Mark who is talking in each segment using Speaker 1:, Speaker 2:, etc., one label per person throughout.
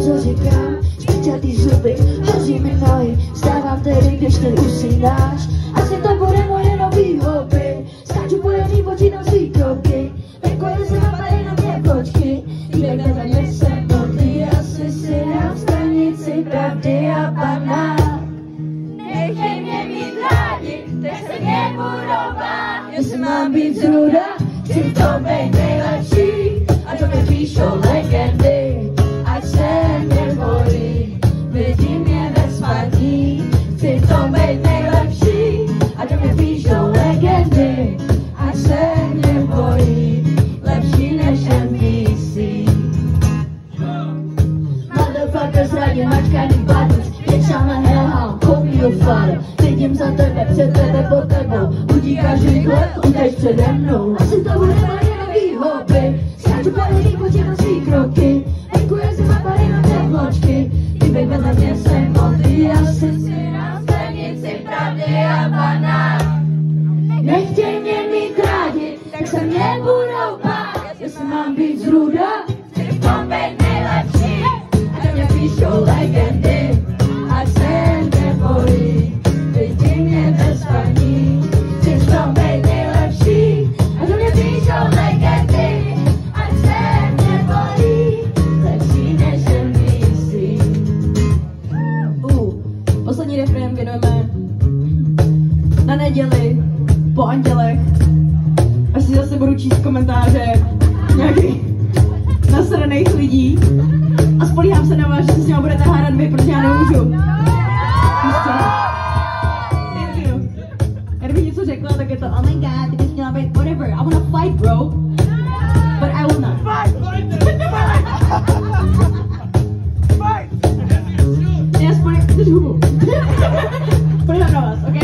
Speaker 1: co říkám, špičatý zuby, hoří mi nohy, stávám tedy, když ty usínáš. Asi to bude moje nový hobby, skáču pojený, počítám svý kroky, venku je zima, tady na mě počky, týdek za mě se modlí, asi si dám stanici pravdy a banán.
Speaker 2: Nechtěj mě mít rádi, teď se mě budou bát.
Speaker 1: Jestli mám být zruda, chci v tom být nejlepší, a to mi píšou legendy, ať se nebojí, vidí mě ve spaní. Chci v tom být nejlepší, a to mi píšou legendy, ať se nebojí, lepší než NBC. Motherfuckers radě mačkaný buttons, většina na hellhound, koupí do fare. Vidím za tebe, před tebe, pod tebou, utíkáš rychle, uteč přede mnou. Asi to bude moje nový hobby, skáču pojený, počítám svý kroky, venku je zima, tady na tepločky, týbek vedle mě se modlí, asi si dám stanici pravdy a banán. Nechtěj mě mít rádi, tak se mě budou bát, jestli mám být zruda,
Speaker 2: Chci v tom být nejlepší,
Speaker 1: a to mě píšou legendy, ať se nebojí, vidí mě ve spaní. Chci v tom být nejlepší, a to mě píšou legendy, ať se nebojí, lepší než NBC.
Speaker 3: Poslední refrén věnujeme na neděli, po andělech, až si zase budu číst komentáře nějakých nasraných lidí a spolíhám se na vás, že se s nimi budete hádat vy, protože já nemůžu. Já kdybych něco řekla, tak je to oh my god, ty bys měla být whatever, I wanna fight bro, but I will not. Já spolíhám na vás, ok?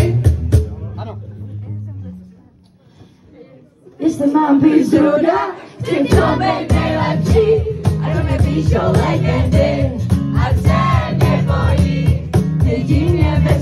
Speaker 1: Jestli mám být zruda, chci v tom být nejlepší, a to mi píšou legendy, ať se nebojí, vidí mě ve